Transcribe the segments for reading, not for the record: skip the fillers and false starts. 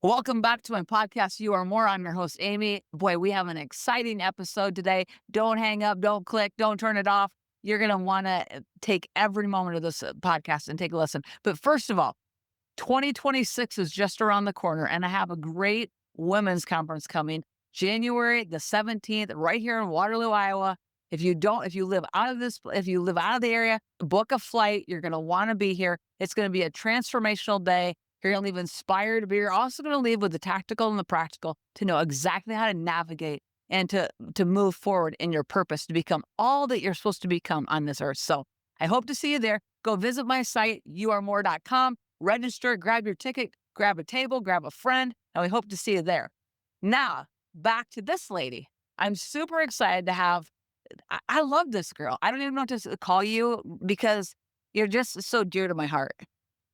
Welcome back to my podcast. You are more. I'm your host, Amy. Boy, we have an exciting episode today. Don't hang up, don't click, don't turn it off. You're going to want to take every moment of this podcast and take a listen. But first of all, 2026 is just around the corner, and I have a great women's conference coming January the 17th right here in Waterloo, Iowa. If you live out of the area, book a flight. You're going to want to be here. It's going to be a transformational day. You're going to leave inspired, but you're also going to leave with the tactical and the practical to know exactly how to navigate and to move forward in your purpose to become all that you're supposed to become on this earth. So I hope to see you there. Go visit my site, youaremore.com, register, grab your ticket, grab a table, grab a friend, and we hope to see you there. Now, back to this lady. I'm super excited to have, I love this girl. I don't even know what to call you because you're just so dear to my heart.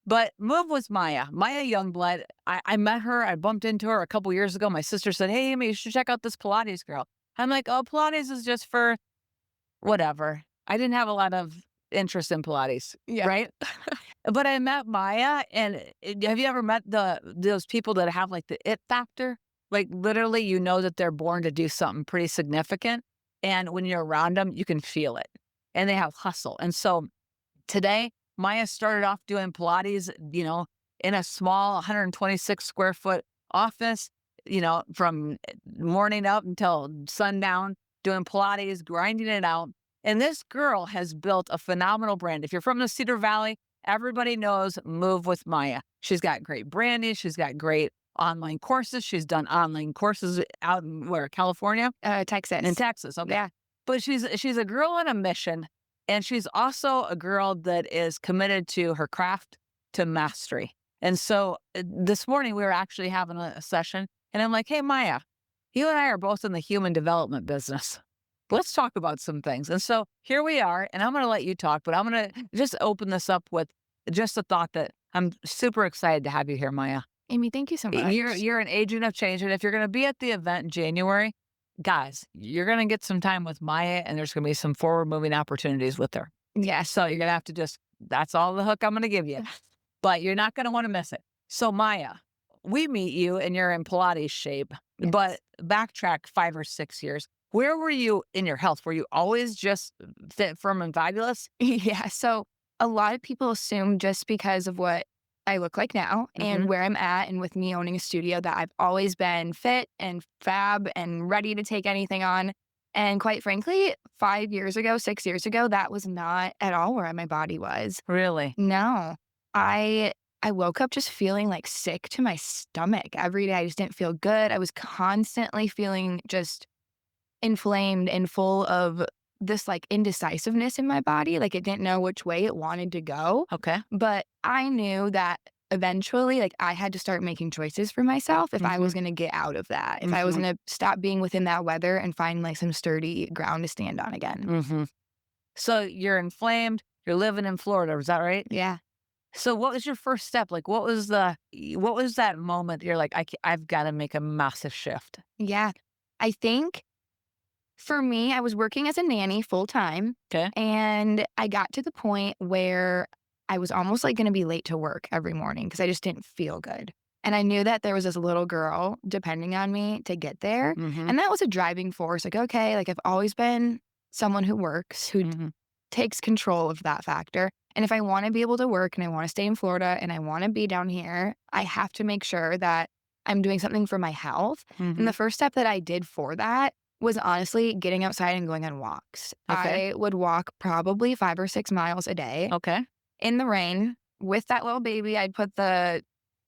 But move was Miah Youngblut. I met her. I bumped into her a couple years ago. My sister said, "Hey, Amy, you should check out this Pilates girl." I'm like, "Oh, Pilates is just for whatever." I didn't have a lot of interest in Pilates, Yeah. right? But I met Miah, and have you ever met those people that have like the it factor? Like literally, you know that they're born to do something pretty significant, and when you're around them, you can feel it, and they have hustle. And so today, Miah started off doing Pilates, in a small 126 square foot office, from morning up until sundown, doing Pilates, grinding it out. And this girl has built a phenomenal brand. If you're from the Cedar Valley, everybody knows Move with Miah. She's got great branding. She's got great online courses. She's done online courses out in where, California? Texas. In Texas. Okay. Yeah. But she's a girl on a mission. And she's also a girl that is committed to her craft to mastery. And so this morning we were actually having a session, and I'm like, "Hey, Miah, you and I are both in the human development business. Let's talk about some things." And so here we are, and I'm going to let you talk, but I'm going to just open this up with just a thought that I'm super excited to have you here, Miah. Amy, thank you so much. You're an agent of change, and if you're going to be at the event in January, guys, you're going to get some time with Miah, and there's going to be some forward moving opportunities with her. Yeah. So you're going to have to that's all the hook I'm going to give you, but you're not going to want to miss it. So Miah, we meet you and you're in Pilates shape, Yes. but backtrack 5 or 6 years. Where were you in your health? Were you always just fit, firm, and fabulous? Yeah. So a lot of people assume just because of what I look like now and where I'm at, and with me owning a studio, that I've always been fit and fab and ready to take anything on. And quite frankly, 5 years ago, 6 years ago, that was not at all where my body was. Really? No. I woke up just feeling like sick to my stomach every day. I just didn't feel good. I was constantly feeling just inflamed and full of this like indecisiveness in my body. Like it didn't know which way it wanted to go. Okay. But I knew that eventually, like, I had to start making choices for myself if I was going to get out of that, if I was going to stop being within that weather and find like some sturdy ground to stand on again. So you're inflamed. You're living in Florida. Is that right? Yeah. So what was your first step? Like, what was that moment you're like, I've got to make a massive shift? Yeah. I think for me, I was working as a nanny full time. Okay. And I got to the point where I was almost like going to be late to work every morning because I just didn't feel good. And I knew that there was this little girl depending on me to get there. And that was a driving force. Like, okay, like I've always been someone who works, who takes control of that factor. And if I want to be able to work and I want to stay in Florida and I want to be down here, I have to make sure that I'm doing something for my health. And the first step that I did for that was honestly getting outside and going on walks. Okay. I would walk probably 5 or 6 miles a day Okay. in the rain with that little baby. I'd put the,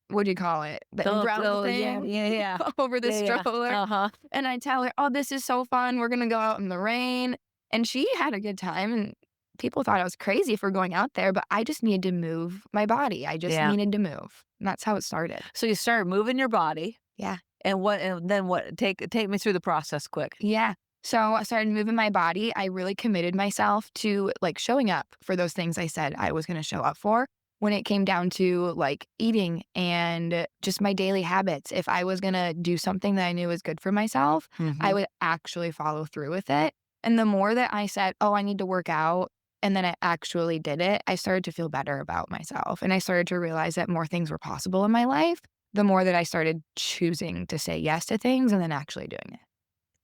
what do you call it? The umbrella thing Yeah. over the Yeah. stroller. And I'd tell her, "Oh, this is so fun. We're going to go out in the rain." And she had a good time. And people thought I was crazy for going out there, but I just needed to move my body. I just needed to move. And that's how it started. So you started moving your body. Yeah. And then what? Take me through the process quick. Yeah. So I started moving my body. I really committed myself to like showing up for those things I said I was going to show up for. When it came down to like eating and just my daily habits, if I was going to do something that I knew was good for myself, I would actually follow through with it. And the more that I said, "Oh, I need to work out," and then I actually did it, I started to feel better about myself. And I started to realize that more things were possible in my life the more that I started choosing to say yes to things and then actually doing it.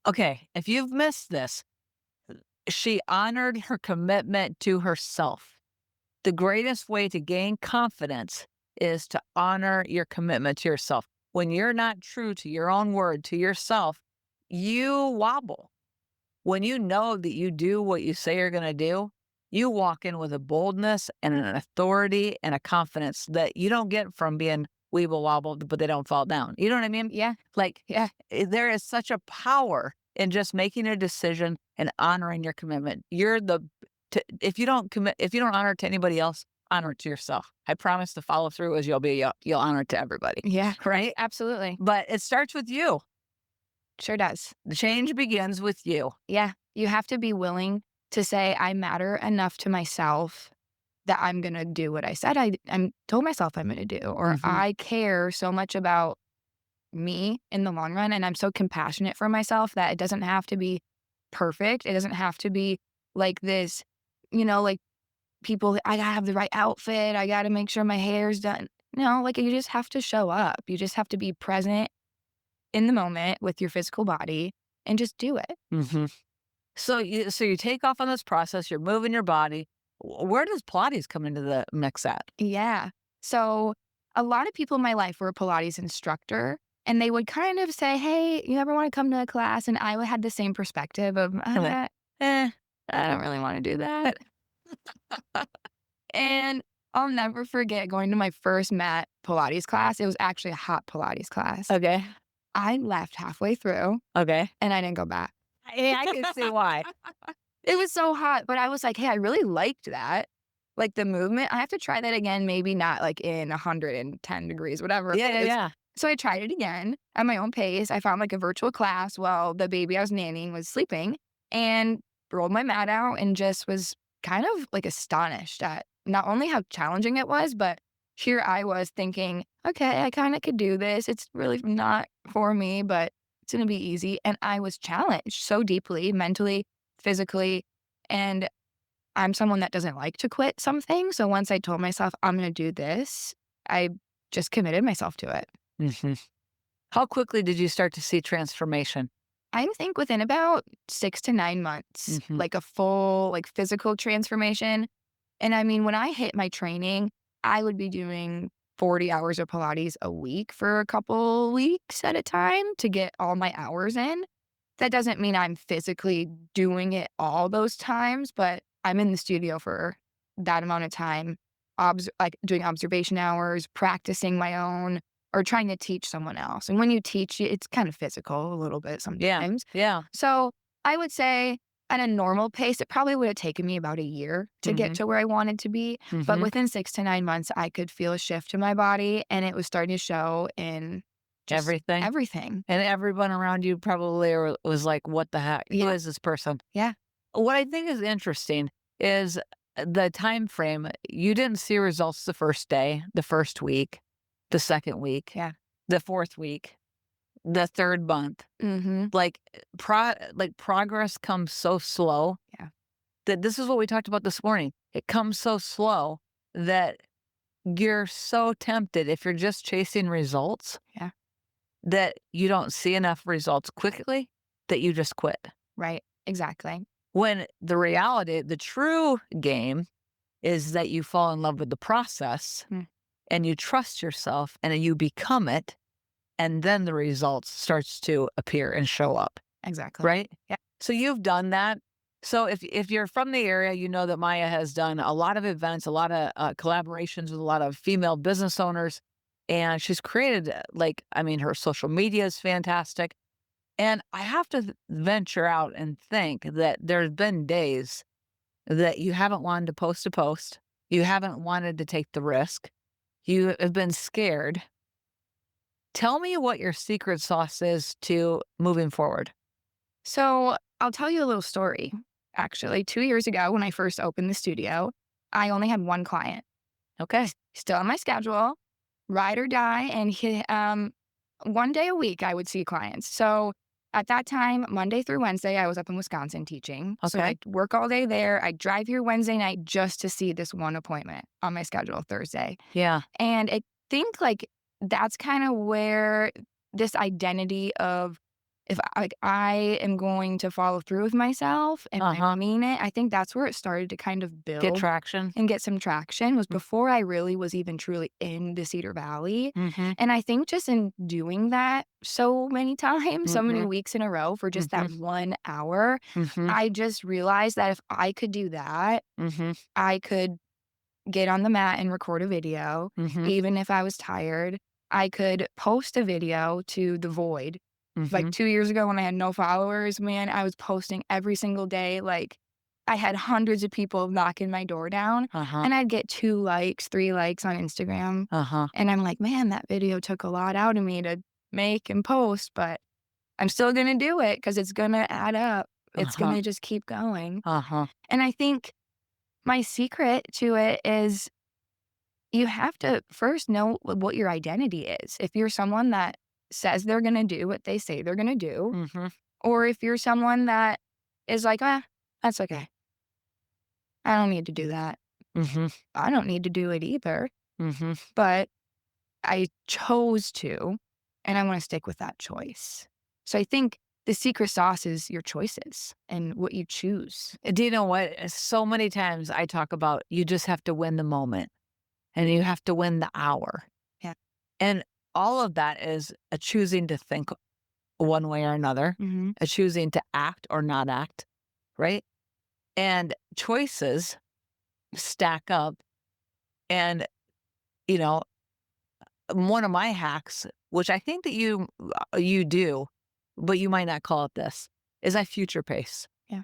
Okay, if you've missed this, she honored her commitment to herself. The greatest way to gain confidence is to honor your commitment to yourself. When you're not true to your own word, to yourself, you wobble. When you know that you do what you say you're going to do, you walk in with a boldness and an authority and a confidence that you don't get from being weeble wobbled, but they don't fall down. You know what I mean? Yeah. Like, Yeah. there is such a power in just making a decision and honoring your commitment. If you don't commit, if you don't honor it to anybody else, honor it to yourself. I promise the follow through is you'll honor it to everybody. Yeah. Right. Absolutely. But it starts with you. Sure does. The change begins with you. Yeah. You have to be willing to say, I matter enough to myself that I'm going to do what I said I'm told myself I'm going to do, or Mhm. I care so much about me in the long run. And I'm so compassionate for myself that it doesn't have to be perfect. It doesn't have to be like this, like people, I gotta have the right outfit. I gotta make sure my hair's done. No, like you just have to show up. You just have to be present in the moment with your physical body and just do it. Mhm. So you take off on this process, you're moving your body. Where does Pilates come into the mix at? Yeah. So a lot of people in my life were a Pilates instructor, and they would kind of say, "Hey, you ever want to come to a class?" And I had the same perspective of, eh, I don't really want to do that. And I'll never forget going to my first mat Pilates class. It was actually a hot Pilates class. Okay. I left halfway through Okay. and I didn't go back. I can see why. It was so hot, but I was like, "Hey, I really liked that." Like the movement. I have to try that again, maybe not like in 110 degrees, whatever it Yeah, yeah, is. yeah. So I tried it again at my own pace. I found like a virtual class while the baby I was nannying was sleeping and rolled my mat out and just was kind of like astonished at not only how challenging it was, but here I was thinking, okay, I kind of could do this. It's really not for me, but it's going to be easy. And I was challenged so deeply, mentally, physically. And I'm someone that doesn't like to quit something. So once I told myself I'm going to do this, I just committed myself to it. Mhm. How quickly did you start to see transformation? I think within about 6 to 9 months, Mhm. like a full like physical transformation. And I mean, when I hit my training, I would be doing 40 hours of Pilates a week for a couple weeks at a time to get all my hours in. That doesn't mean I'm physically doing it all those times, but I'm in the studio for that amount of time, like doing observation hours, practicing my own, or trying to teach someone else. And when you teach, it's kind of physical a little bit Yeah. sometimes. Yeah. So I would say at a normal pace, it probably would have taken me about a year to get Mhm. to where I wanted to be. But Mhm. within 6 to 9 months, I could feel a shift in my body and it was starting to show in just Everything. everything. And everyone around you probably was like, "What the heck? Who Yeah. is this person?" Yeah. What I think is interesting is the time frame. You didn't see results the first day, the first week, the second week, Yeah. the fourth week, the third month. Mhm. Like progress comes so slow Yeah. that this is what we talked about this morning. It comes so slow that you're so tempted if you're just chasing results Yeah. that you don't see enough results quickly that you just quit. Right. Exactly. When the reality, the true game is that you fall in love with the process Mm, and you trust yourself and then you become it, and then the results starts to appear and show up, exactly. right? Yeah. So you've done that. So if you're from the area, you know that Miah has done a lot of events, a lot of collaborations with a lot of female business owners, and she's created I mean, her social media is fantastic. And I have to venture out and think that there's been days that you haven't wanted to post a post, you haven't wanted to take the risk, you have been scared. Tell me what your secret sauce is to moving forward. So I'll tell you a little story. Actually, 2 years ago, when I first opened the studio, I only had one client. Okay. Still on my schedule, ride or die, and one day a week I would see clients. So at that time, Monday through Wednesday, I was up in Wisconsin teaching. So Okay. I'd work all day there. I'd drive here Wednesday night just to see this one appointment on my schedule Thursday. Yeah. And I think like that's kind of where this identity of if I am going to follow through with myself and I Uh-huh. mean it, I think that's where it started to kind of Get build traction. and get some traction was before I really was even truly in the Cedar Valley. Mhm. And I think just in doing that so many times, so many Mhm. weeks in a row for just that Mhm. 1 hour, Mhm. I just realized that if I could do that, Mhm. I could get on the mat and record a video, Mhm. even if I was tired. I could post a video to the void. Like Mhm. 2 years ago when I had no followers, man, I was posting every single day. Like, I had hundreds of people knocking my door down, Uh-huh. and I'd get 2 likes, 3 likes on Instagram. Uh-huh. And I'm like, "Man, that video took a lot out of me to make and post, but I'm still gonna do it because it's gonna add up. It's Uh-huh. gonna just keep going." Uh-huh. And I think my secret to it is you have to first know what your identity is. If you're someone that says they're gonna do what they say they're gonna do, Mhm. or if you're someone that is like, "Ah, that's okay. I don't need to do that. Mhm. I don't need to do it either." Mhm. But I chose to, and I wanna stick with that choice. So I think the secret sauce is your choices and what you choose. Do you know what? So many times I talk about you just have to win the moment and you have to win the hour. Yeah. And all of that is a choosing to think one way or another, Mhm. a choosing to act or not act, right? And choices stack up. And, you know, one of my hacks, which I think that you do, but you might not call it this, is I future pace. Yeah.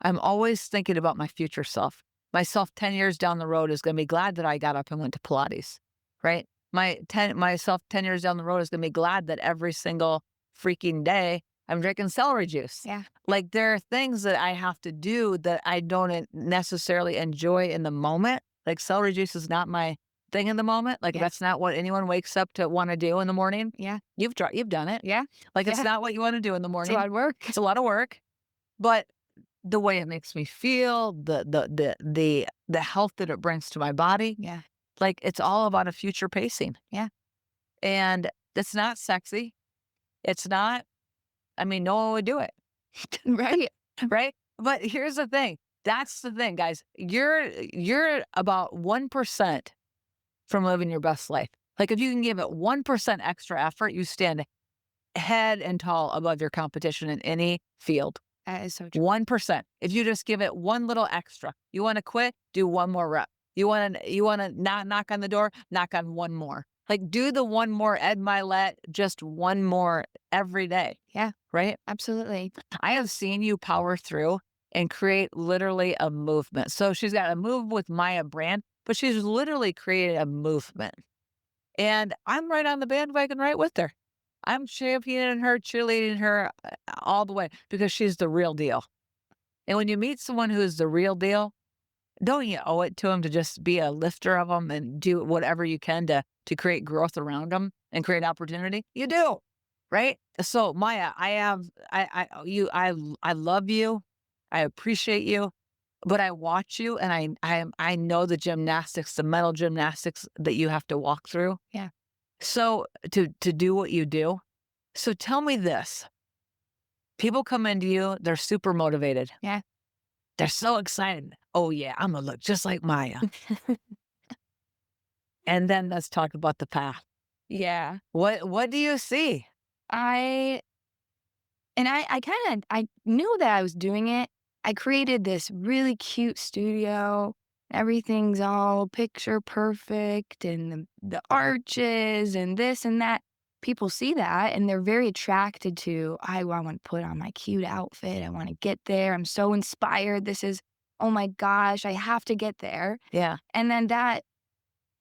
I'm always thinking about my future self. Myself 10 years down the road is going to be glad that I got up and went to Pilates, right? Myself 10 years down the road is going to be glad that every single freaking day I'm drinking celery juice. Yeah. Like there are things that I have to do that I don't necessarily enjoy in the moment. Like celery juice is not my thing in the moment. Like Yeah. that's not what anyone wakes up to want to do in the morning. Yeah. You've done it. Yeah. Like it's Yeah. not what you want to do in the It's a lot morning. of work. It's a lot of work, but the way it makes me feel, the health that it brings to my body, Yeah. like, it's all about a future pacing, Yeah. and it's not sexy. It's not I mean, no one would do it, Right. right? But here's the thing. That's the thing, guys. You're about 1% from living your best life. Like, if you can give it 1% extra effort, you stand head and tall above your competition in any field. That is so true. 1%. If you just give it one little extra, you wanna quit, do one more rep. You wanna not knock on the door, knock on one more. Like, do the one more Ed Milet, just one more every day, Yeah. right? Absolutely. I have seen you power through and create literally a movement. So she's got a Move with Maya brand, but she's literally created a movement. And I'm right on the bandwagon right with her. I'm championing her, cheerleading her, all the way because she's the real deal. And when you meet someone who's the real deal, don't you owe it to them to just be a lifter of them and do whatever you can to create growth around them and create opportunity? You do, right? So Maya, I love you. I appreciate you, but I watch you and I know the gymnastics, the mental gymnastics that you have to walk through. Yeah. So to do what you do. So tell me this. People come into you, they're super motivated. Yeah. They're so excited. "Oh, yeah, Imma look just like Maya." And then let's talk about the path. Yeah. What do you see? I I kinda I knew that I was doing it. I created this really cute studio. Everything's all picture perfect and the arches and this and that. People see that and they're very attracted to, I wanna put on my cute outfit. I wanna get there. I'm so inspired. This is, oh my gosh, I have to get there. Yeah. And then that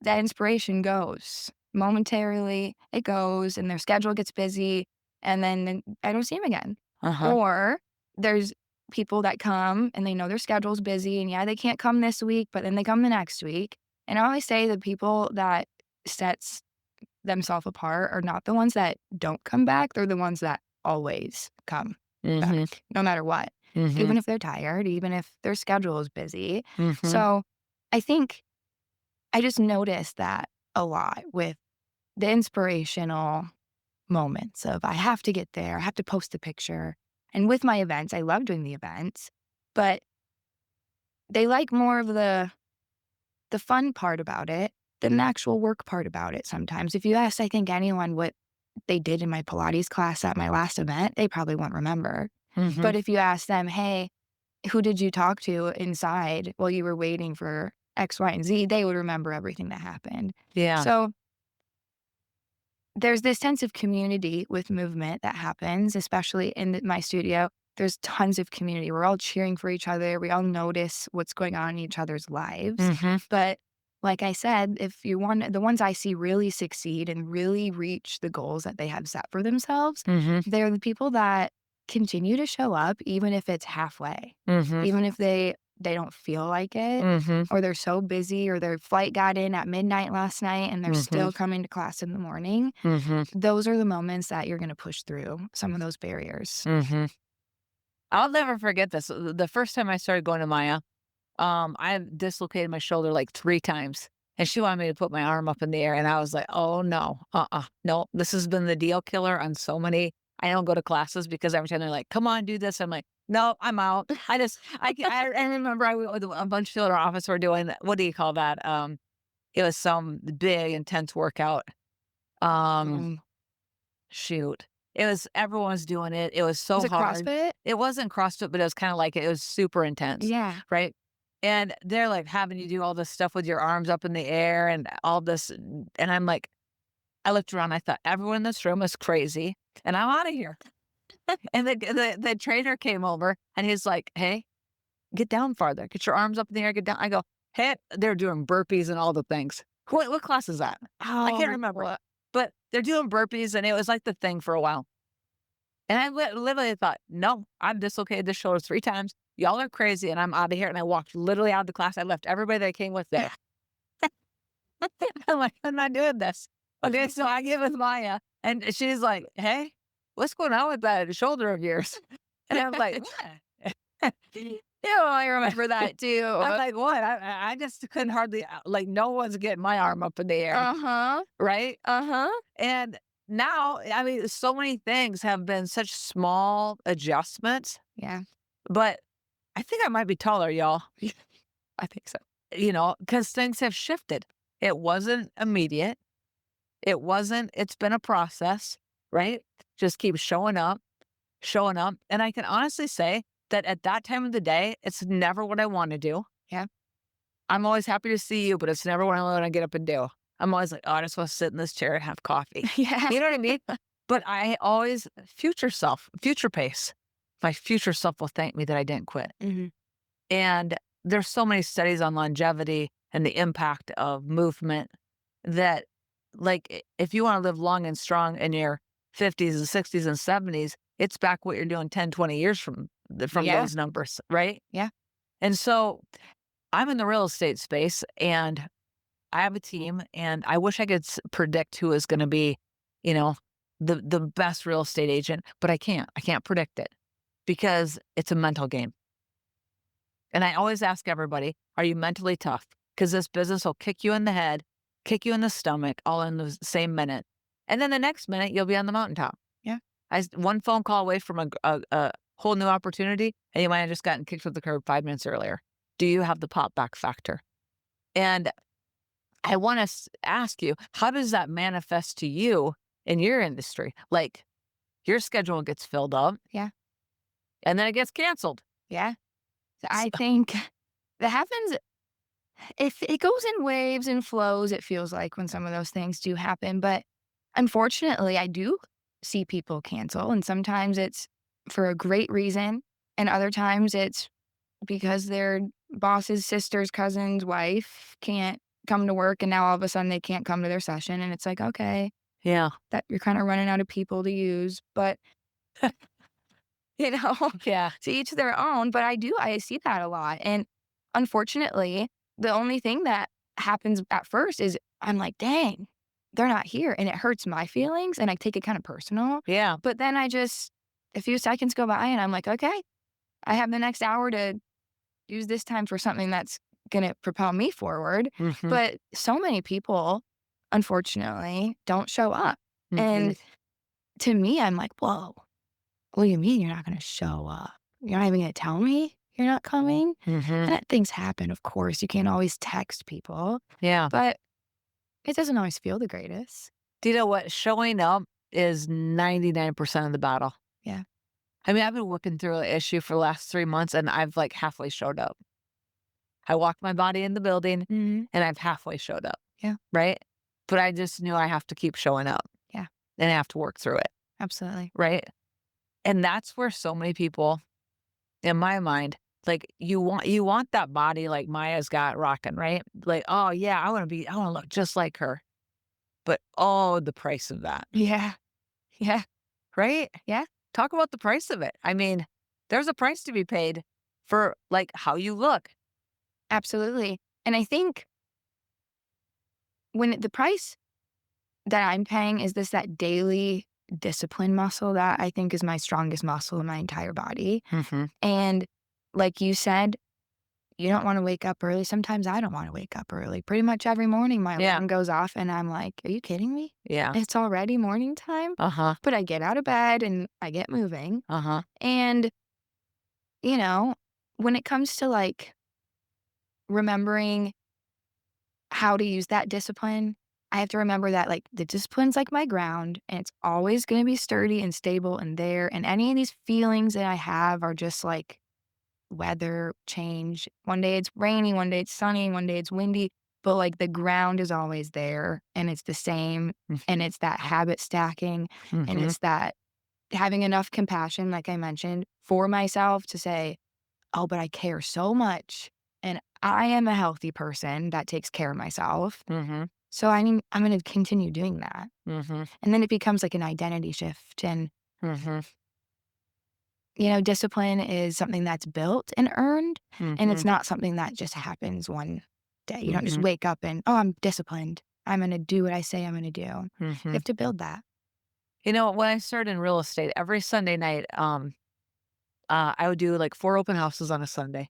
inspiration goes. Momentarily, it goes, and their schedule gets busy, and then I don't see them again. Uh-huh. Or there's people that come and they know their schedule's busy, and yeah, they can't come this week, but then they come the next week. And I always say the people that sets themselves apart are not the ones that don't come back, they're the ones that always come Mhm. back, no matter what, Mhm. even if they're tired, even if their schedule is busy. Mhm. So I think I just noticed that a lot with the inspirational moments of I have to get there, I have to post the picture. And with my events, I love doing the events, but they like more of the fun part about it than the actual work part about it sometimes. If you ask, I think, anyone what they did in my Pilates class at my last event, they probably won't remember. Mhm. But if you ask them, "Hey, who did you talk to inside while you were waiting for X, Y, and Z?" They would remember everything that happened. Yeah. So there's this sense of community with movement that happens, especially in my studio. There's tons of community. We're all cheering for each other. We all notice what's going on in each other's lives. Mhm. But like I said, if you want the ones I see really succeed and really reach the goals that they have set for themselves, Mhm. they're the people that continue to show up even if it's halfway. Mhm. Even if they don't feel like it, Mhm. or they're so busy, or their flight got in at midnight last night and they're Mhm. still coming to class in the morning. Mhm. Those are the moments that you're gonna push through some of those barriers. Mhm. I'll never forget this. The first time I started going to Maya, I dislocated my shoulder like 3 times, and she wanted me to put my arm up in the air, and I was like, "Oh, no. No. This has been the deal killer on so many." I don't go to classes because every time they're like, "Come on, do this." I'm like, "No, I'm out." I remember I with a bunch of people in our office were doing, what do you call that? It was some big intense workout. Um Um, Shoot. It was everyone was doing it. It was was so it hard. CrossFit? It wasn't CrossFit, but it was kinda like it was super intense, Yeah. right? And they're, like, having you do all this stuff with your arms up in the air and all this, and I'm like, I looked around, I thought, "Everyone in this room is crazy, and I'm out of here." And the trainer came over, and he's like, "Hey, get down farther. Get your arms up in the air, get down." I go, "Hey." They're doing burpees and all the things. What class is that? I can't Oh, remember, what? but they're doing burpees, and it was like the thing for a while. And I literally thought, "No, I've dislocated this shoulder 3 times. Y'all are crazy, and I'm out of here." And I walked literally out of the class. I left everybody that I came with there. I'm like, "I'm not doing this." Okay, so I get with Maya, and she's like, "Hey, what's going on with that shoulder of yours?" And I'm like, "What?" I remember that too. I'm like, "What?" I just couldn't hardly, like, no one's getting my arm up in the air, Uh-huh. right? Uh-huh. And now, I mean, so many things have been such small adjustments, Yeah, but I think I might be taller, y'all, I think so. because things have shifted. It wasn't immediate. It's been a process, right? Just keep showing up. And I can honestly say that at that time of the day, it's never what I want to do. Yeah. I'm always happy to see you, but it's never what I want to get up and do. I'm always like, oh, I just want to sit in this chair and have coffee. Yeah. You know what I mean? But I always, future pace. My future self will thank me that I didn't quit. Mhm. And there's so many studies on longevity and the impact of movement that, like, if you want to live long and strong in your 50s and 60s and 70s, it's back what you're doing 10, 20 years from Yeah. those numbers, right? Yeah. And so I'm in the real estate space and I have a team and I wish I could predict who is going to be, you know, the best real estate agent, but I can't. I can't predict it because it's a mental game. And I always ask everybody, are you mentally tough? Because this business will kick you in the head, kick you in the stomach, all in the same minute. And then the next minute, you'll be on the mountaintop. Yeah. One phone call away from a whole new opportunity, and you might have just gotten kicked to the curb 5 minutes earlier. Do you have the pop back factor? And I want to ask you, how does that manifest to you in your industry? Like your schedule gets filled up Yeah. and then it gets canceled. Yeah. So I So, think that happens if it goes in waves and flows, it feels like when some of those things do happen. But unfortunately, I do see people cancel. And sometimes it's for a great reason. And other times it's because their boss's sister's cousin's wife can't come to work. And now all of a sudden they can't come to their session. And it's like, okay, yeah. that you're kind of running out of people to use. But, you know, Yeah. to each their own. But I see that a lot. And unfortunately, the only thing that happens at first is I'm like, dang, they're not here. And it hurts my feelings. And I take it kind of personal. Yeah. But then a few seconds go by and I'm like, okay, I have the next hour to use this time for something that's going to propel me forward. Mhm. But so many people, unfortunately, don't show up. Mhm. And to me, I'm like, whoa, what do you mean you're not going to show up? You're not even going to tell me you're not coming? Mhm. And things happen, of course. You can't always text people, Yeah. but it doesn't always feel the greatest. Do you know what? Showing up is 99% of the battle. Yeah. I mean, I've been working through an issue for the last 3 months, and I've, like, halfway showed up. I walked my body in the building, Hmm. and I've halfway showed up, Yeah. right? But I just knew I have to keep showing up, Yeah. and I have to work through it, Absolutely. right? And that's where so many people, in my mind, like, you want that body like Maya's got rocking, right? Like, "Oh, yeah, I wanna look just like her." But, oh, the price of that, Yeah. Yeah. right? Yeah. Talk about the price of it. I mean, there's a price to be paid for, like, how you look. Absolutely. And I think when the price that I'm paying is that daily discipline muscle that I think is my strongest muscle in my entire body. Mhm. And like you said, you don't want to wake up early. Sometimes I don't want to wake up early. Pretty much every morning my Yeah, alarm goes off and I'm like, are you kidding me? yeah. It's already morning time. Uh-huh, But I get out of bed and I get moving. uh-huh. And, you know, when it comes to like remembering how to use that discipline, I have to remember that like the discipline's like my ground and it's always going to be sturdy and stable and there. And any of these feelings that I have are just like weather change. One day it's rainy, one day it's sunny, one day it's windy, but like the ground is always there and it's the same. And it's that habit stacking and Mhm, it's that having enough compassion, like I mentioned, for myself to say, oh, but I care so much. And I am a healthy person that takes care of myself. mhm, So I'm going to continue doing that. mhm, And then it becomes like an identity shift. And, mhm, discipline is something that's built and earned. And it's mhm, not something that just happens one day. You don't just mhm, wake up and, oh, I'm disciplined. I'm going to do what I say I'm going to do. You mhm. have to build that. You know, when I started in real estate, every Sunday night, I would do, like, 4 open houses on a Sunday,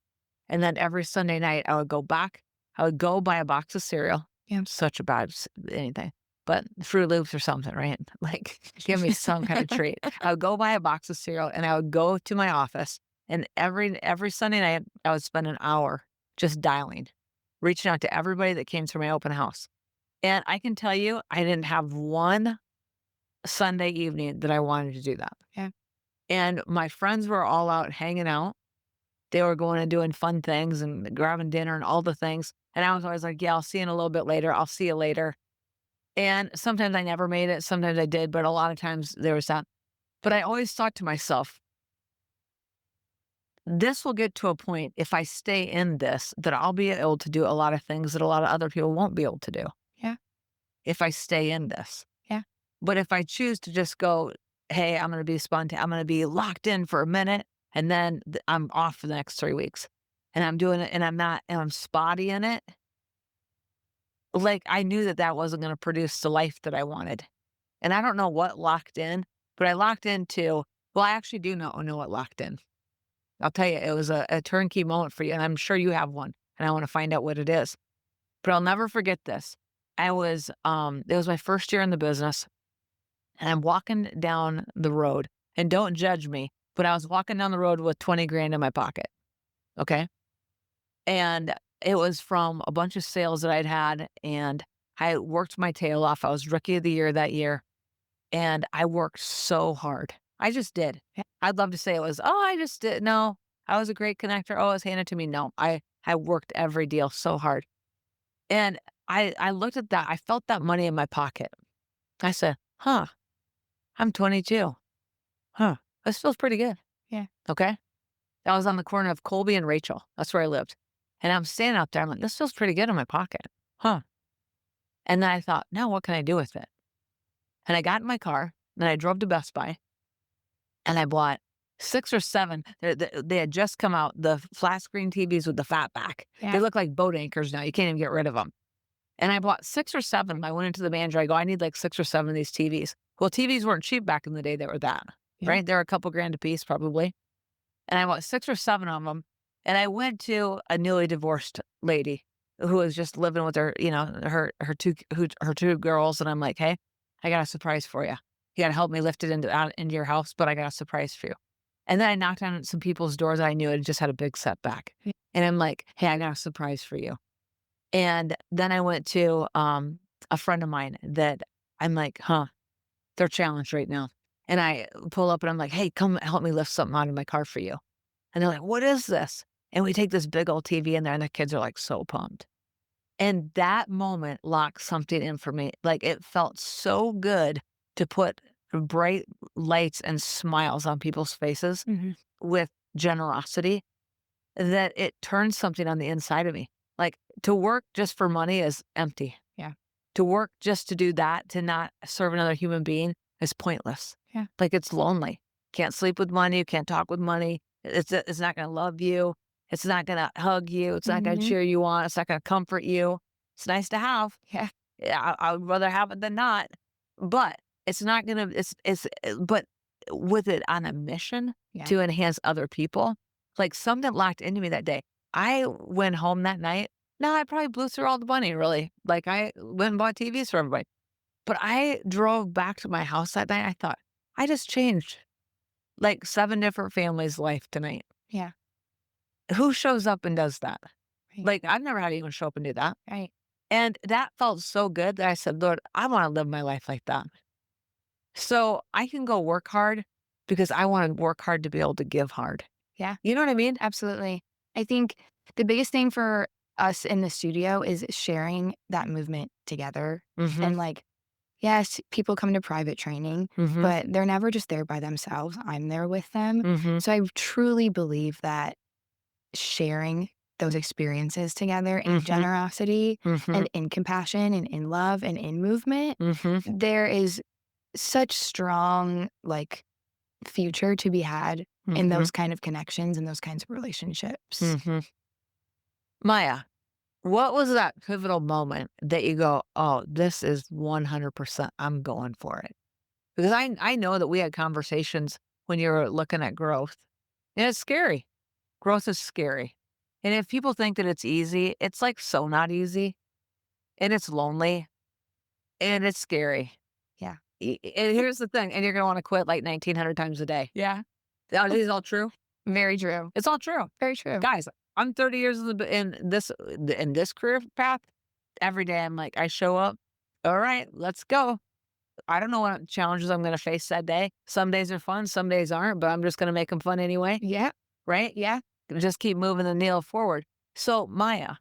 and then every Sunday night, I would go buy a box of cereal, Yeah. such a bad anything, but Fruit Loops or something, right? Like, give me some kinda treat. I would go buy a box of cereal, and I would go to my office, and every Sunday night, I would spend an hour just dialing, reaching out to everybody that came through my open house, and I can tell you, I didn't have one Sunday evening that I wanted to do that. Yeah. And my friends were all out hanging out. They were going and doing fun things and grabbing dinner and all the things. And I was always like, yeah, I'll see you in a little bit later. I'll see you later. And sometimes I never made it. Sometimes I did, but a lot of times there was that. But I always thought to myself, this will get to a point if I stay in this that I'll be able to do a lot of things that a lot of other people won't be able to do Yeah. if I stay in this. Yeah. But if I choose to just go, "Hey, I'm gonna be spontaneous. I'm gonna be locked in for a minute, and then I'm off for the next 3 weeks, and I'm doing it, and I'm spotty in it," like, I knew that that wasn't gonna produce the life that I wanted, and I don't know what locked in, but I locked into well, I actually do know what locked in. I'll tell you, it was a turnkey moment for you, and I'm sure you have one, and I wanna find out what it is. But I'll never forget this. It was my first year in the business. And I'm walking down the road, and don't judge me, but I was walking down the road with 20 grand in my pocket, okay? And it was from a bunch of sales that I'd had, and I worked my tail off. I was rookie of the year that year, and I worked so hard. I just did. Yeah. I'd love to say it was, "Oh, I just did." No, I was a great connector. Oh, it was handed to me. No, I worked every deal so hard. And I looked at that. I felt that money in my pocket. I said, "Huh, I'm 22. Huh, this feels pretty good." Yeah. Okay? I was on the corner of Colby and Rachel. That's where I lived. And I'm standing out there. I'm like, this feels pretty good in my pocket. Huh. And then I thought, now what can I do with it? And I got in my car and I drove to Best Buy and I bought 6 or 7. They had just come out, the flat screen TVs with the fat back. Yeah. They look like boat anchors now. You can't even get rid of them. And I bought 6 or 7. I went into the manager. I go, I need like 6 or 7 of these TVs. Well, TVs weren't cheap back in the day. They were that, Yeah. right? They're a couple grand a piece probably. And I bought 6 or 7 of them, and I went to a newly divorced lady, who was just living with her, her two girls, and I'm like, "Hey, I got a surprise for you. You gotta help me lift it into your house, but I got a surprise for you." And then I knocked on some people's doors I knew had just had a big setback. Yeah. And I'm like, "Hey, I got a surprise for you." And then I went to, a friend of mine that I'm like, "Huh, they're challenged right now." And I pull up and I'm like, "Hey, come help me lift something out of my car for you." And they're like, "What is this?" And we take this big old TV in there and the kids are like so pumped. And that moment locked something in for me. Like, it felt so good to put bright lights and smiles on people's faces Mhm. with generosity that it turned something on the inside of me. Like, to work just for money is empty. Yeah. To work just to do that, to not serve another human being is pointless. Yeah. Like, it's lonely. Can't sleep with money, you can't talk with money. It's not gonna love you. It's not gonna hug you. It's not gonna Mhm. cheer you on. It's not gonna comfort you. It's nice to have. Yeah. Yeah, I would rather have it than not, but it's not gonna but with it on a mission Yeah. to enhance other people, like, something locked into me that day. I went home that night. No, I probably blew through all the money, really. Like, I went and bought TVs for everybody. But I drove back to my house that night, I thought, "I just changed, like, 7 different families' life tonight." Yeah. Who shows up and does that? Right. Like, I've never had anyone show up and do that. Right. And that felt so good that I said, "Lord, I wanna live my life like that." So, I can go work hard because I wanna work hard to be able to give hard. Yeah. You know what I mean? Absolutely. I think the biggest thing for us in the studio is sharing that movement together. Mhm, And like, yes, people come to private training, mhm, but they're never just there by themselves. I'm there with them. mhm, So I truly believe that sharing those experiences together in mhm, generosity mhm, and in compassion and in love and in movement, mhm, there is such strong like future to be had in mhm, those kind of connections and those kinds of relationships. mhm. Maya, what was that pivotal moment that you go, "Oh, this is 100% I'm going for it?" Because I know that we had conversations when you were looking at growth, and it's scary. Growth is scary. And if people think that it's easy, it's, like, so not easy, and it's lonely, and it's scary. Yeah. And here's the thing, and you're gonna wanna quit, like, 1,900 times a day. Yeah. Are these all true? Very true. It's all true. Very true. Guys, I'm 30 years in this career path. Every day I'm like, I show up, "All right, let's go." I don't know what challenges I'm gonna face that day. Some days are fun, some days aren't, but I'm just gonna make them fun anyway, Yeah. right? Yeah. Just keep moving the needle forward. So, Maya,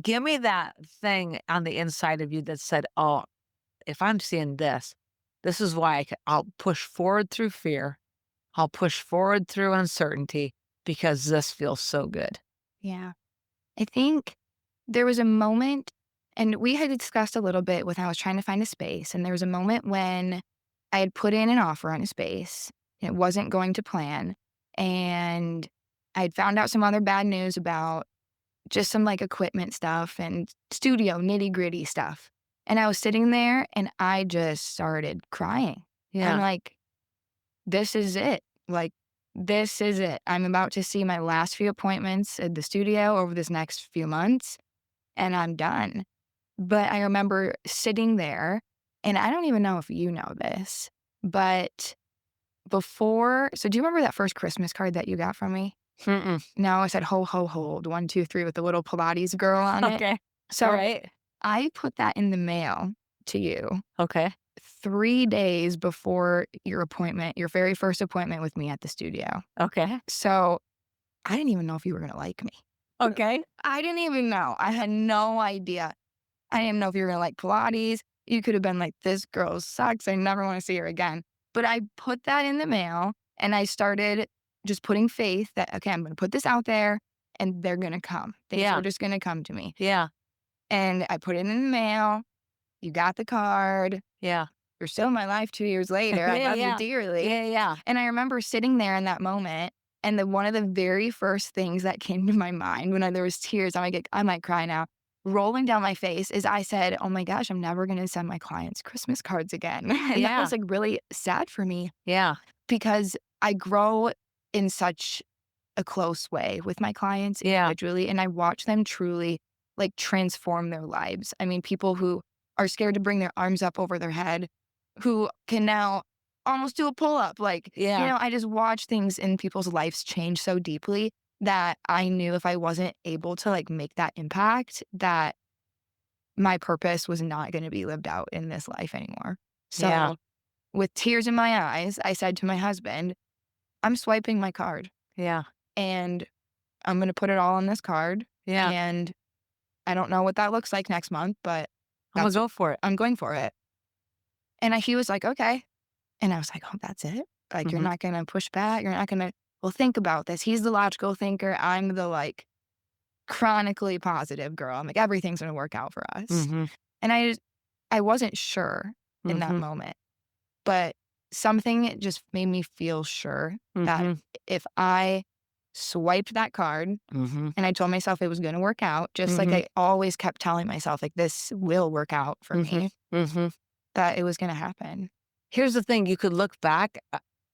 give me that thing on the inside of you that said, "Oh, if I'm seeing this, this is why I'll push forward through fear. I'll push forward through uncertainty because this feels so good." Yeah. I think there was a moment, and we had discussed a little bit when I was trying to find a space, and there was a moment when I had put in an offer on a space. And it wasn't going to plan. And I had found out some other bad news about just some like equipment stuff and studio nitty gritty stuff. And I was sitting there and I just started crying. I'm Yeah. like, this is it. Like, this is it. I'm about to see my last few appointments at the studio over this next few months, and I'm done. But I remember sitting there, and I don't even know if you know this, but so do you remember that first Christmas card that you got from me? Mm-mm. No, it said ho, ho, hold, 1, 2, 3 with the little Pilates girl on it. Okay. All So right. I put that in the mail to you Okay. 3 days before your appointment, your very first appointment with me at the studio. Okay. So I didn't even know if you were gonna like me. Okay. I didn't even know. I had no idea. I didn't know if you were gonna like Pilates. You could have been like, "This girl sucks. I never wanna see her again." But I put that in the mail, and I started just putting faith that, "Okay, I'm gonna put this out there, and they're gonna come. Things are Yeah. just gonna come to me." Yeah. And I put it in the mail. You got the card. Yeah. You're still in my life 2 years later. I Yeah, love you yeah. dearly. Yeah, yeah. And I remember sitting there in that moment, and one of the very first things that came to my mind when there was tears, I might cry now, rolling down my face is I said, "Oh my gosh, I'm never gonna send my clients Christmas cards again." And that Yeah. was, like, really sad for me Yeah. because I grow in such a close way with my clients Yeah. individually, and I watch them truly, like transform their lives. I mean, people who are scared to bring their arms up over their head, who can now almost do a pull up. Like, Yeah. I just watch things in people's lives change so deeply that I knew if I wasn't able to like make that impact, that my purpose was not going to be lived out in this life anymore. Yeah. So, with tears in my eyes, I said to my husband, I'm swiping my card Yeah. and I'm going to put it all on this card. Yeah. And I don't know what that looks like next month, but I'm gonna that's go for it. I'm going for it. And he was like, okay. And I was like, oh, that's it? Like, you're Mhm. not going to push back. You're not going to, well, think about this. He's the logical thinker. I'm the like chronically positive girl. I'm like, everything's going to work out for us. Mhm. And I wasn't sure in that Mhm. moment, but something just made me feel sure that Mhm. if I swiped that card Mhm. and I told myself it was going to work out, just like Mhm. I always kept telling myself, like, this will work out for Mhm. me, Mhm. that it was going to happen. Here's the thing, you could look back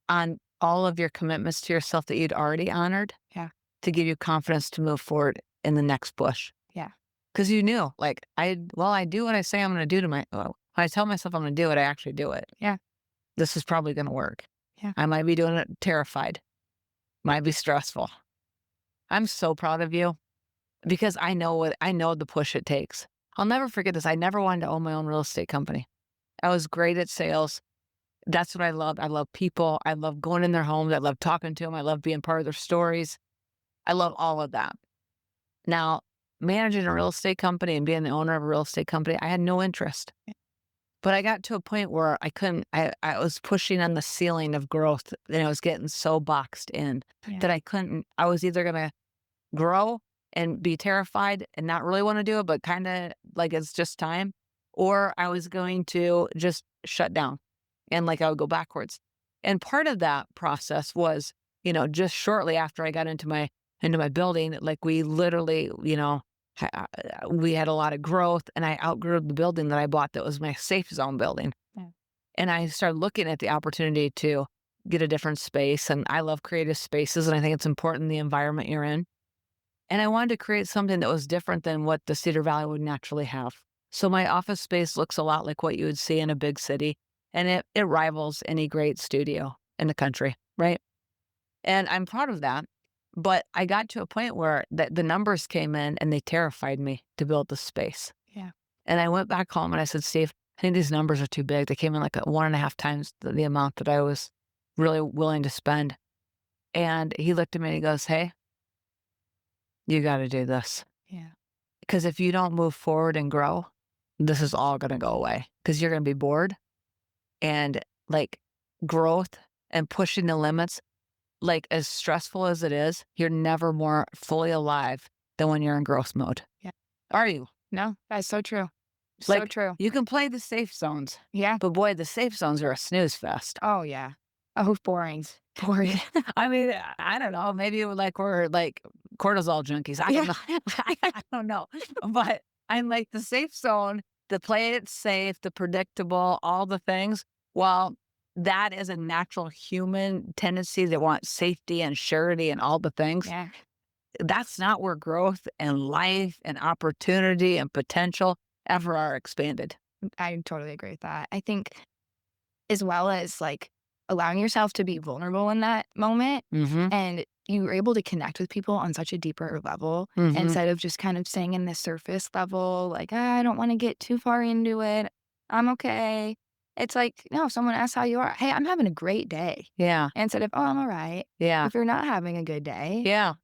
on all of your commitments to yourself that you'd already honored Yeah. to give you confidence to move forward in the next push. Yeah. Because you knew, like, I do what I say I'm gonna do when I tell myself I'm gonna do it, I actually do it. Yeah. This is probably gonna work. Yeah. I might be doing it terrified, might be stressful. I'm so proud of you because I know the push it takes. I'll never forget this. I never wanted to own my own real estate company. I was great at sales. That's what I love. I love people. I love going in their homes. I love talking to them. I love being part of their stories. I love all of that. Now, managing a real estate company and being the owner of a real estate company, I had no interest. But I got to a point where I couldn't, I was pushing on the ceiling of growth and I was getting so boxed in Yeah. that I couldn't, I was either going to grow and be terrified and not really want to do it, but kind of like it's just time, or I was going to just shut down and like I would go backwards. And part of that process was, just shortly after I got into my building, like we literally, we had a lot of growth and I outgrew the building that I bought that was my safe zone building. Yeah. And I started looking at the opportunity to get a different space. And I love creative spaces. And I think it's important the environment you're in. And I wanted to create something that was different than what the Cedar Valley would naturally have. So my office space looks a lot like what you would see in a big city, and it rivals any great studio in the country, right? And I'm proud of that. But I got to a point where the numbers came in and they terrified me to build the space. Yeah. And I went back home and I said, Steve, I think these numbers are too big. They came in like 1.5 times the amount that I was really willing to spend. And he looked at me and he goes, hey, you got to do this. Yeah. Because if you don't move forward and grow, this is all gonna go away. Because 'cause you're gonna be bored and, like, growth and pushing the limits, like, as stressful as it is, you're never more fully alive than when you're in growth mode. Yeah. Are you? No, that's so true. So Like, true. you can play the safe zones, Yeah. but boy, the safe zones are a snooze fest. Oh, yeah. Oh, boring. Boring. I mean, I don't know, maybe we're, like, cortisol junkies, I don't Yeah. know. I don't know, but I'm like, the safe zone, the play it safe, the predictable, all the things, well, that is a natural human tendency to want safety and surety and all the things. Yeah. That's not where growth and life and opportunity and potential ever are expanded. I totally agree with that. I think as well as like allowing yourself to be vulnerable in that moment Mhm, and you were able to connect with people on such a deeper level mhm. instead of just kind of staying in the surface level, like, "Ah, I don't want to get too far into it. I'm okay." It's like, no, if someone asks how you are, hey, I'm having a great day. Yeah, Instead of, oh, I'm all right. yeah, If you're not having a good day, yeah,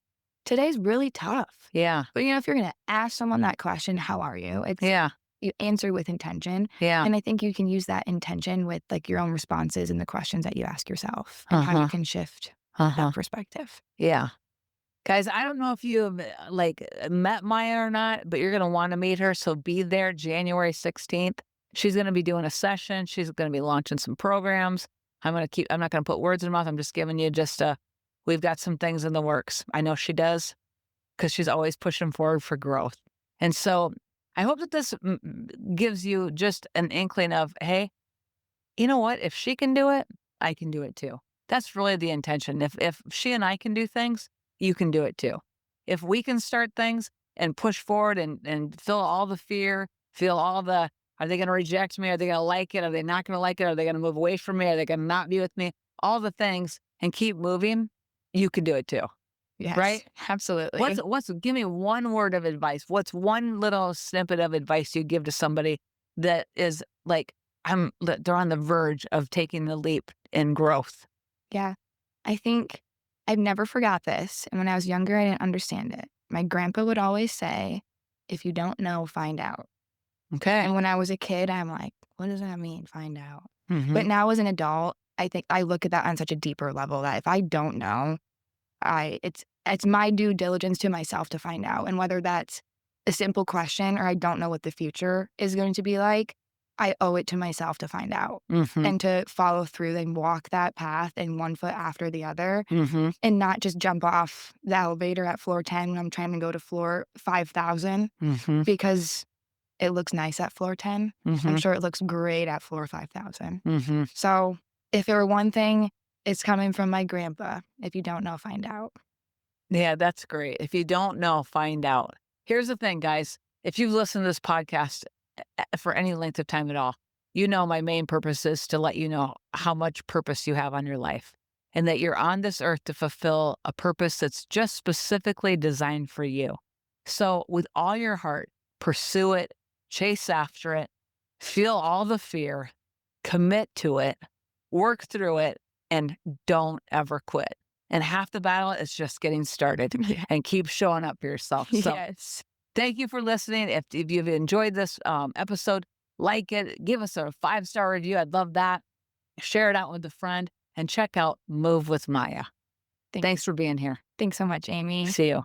today's really tough. yeah, But if you're going to ask someone that question, how are you? It's yeah, you answer with intention. yeah. And I think you can use that intention with like your own responses and the questions that you ask yourself and how you Uh-huh, can shift uh-huh. that perspective. Yeah. Guys, I don't know if you have, met Maya or not, but you're gonna wanna meet her, so be there January 16th. She's gonna be doing a session, she's gonna be launching some programs. I'm not gonna put words in her mouth, I'm just giving you just we've got some things in the works. I know she does, because she's always pushing forward for growth. And so, I hope that this gives you just an inkling of, "Hey, you know what? If she can do it, I can do it too." That's really the intention. If she and I can do things, you can do it too. If we can start things, and push forward and feel all the fear, feel all the, are they going to reject me? Are they going to like it? Are they not going to like it? Are they going to move away from me? Are they going to not be with me? All the things, and keep moving. You can do it too, Yes, right? absolutely. Give me one word of advice. What's one little snippet of advice you give to somebody that is like, they're on the verge of taking the leap in growth? Yeah. I think I've never forgot this. And when I was younger, I didn't understand it. My grandpa would always say, if you don't know, find out. Okay. And when I was a kid, I'm like, what does that mean? Find out. Mm-hmm. But now as an adult, I think I look at that on such a deeper level that if I don't know, it's my due diligence to myself to find out. And whether that's a simple question or I don't know what the future is going to be like, I owe it to myself to find out Mm-hmm. and to follow through and walk that path and one foot after the other Mm-hmm. and not just jump off the elevator at floor 10 when I'm trying to go to floor 5,000 Mm-hmm. because it looks nice at floor 10. I'm Mm-hmm. sure it looks great at floor 5,000. Mm-hmm. So if there were one thing, it's coming from my grandpa. If you don't know, find out. Yeah, that's great. If you don't know, find out. Here's the thing, guys. If you've listened to this podcast for any length of time at all, you know my main purpose is to let you know how much purpose you have on your life and that you're on this earth to fulfill a purpose that's just specifically designed for you. So, with all your heart, pursue it, chase after it, feel all the fear, commit to it, work through it, and don't ever quit. And half the battle is just getting started, Yeah. and keep showing up for yourself. So Yes. thank you for listening. If you've enjoyed this episode, like it, give us a 5-star review. I'd love that. Share it out with a friend and check out Move with Miah. Thank- Thanks for being here. Thanks so much, Amy. See you.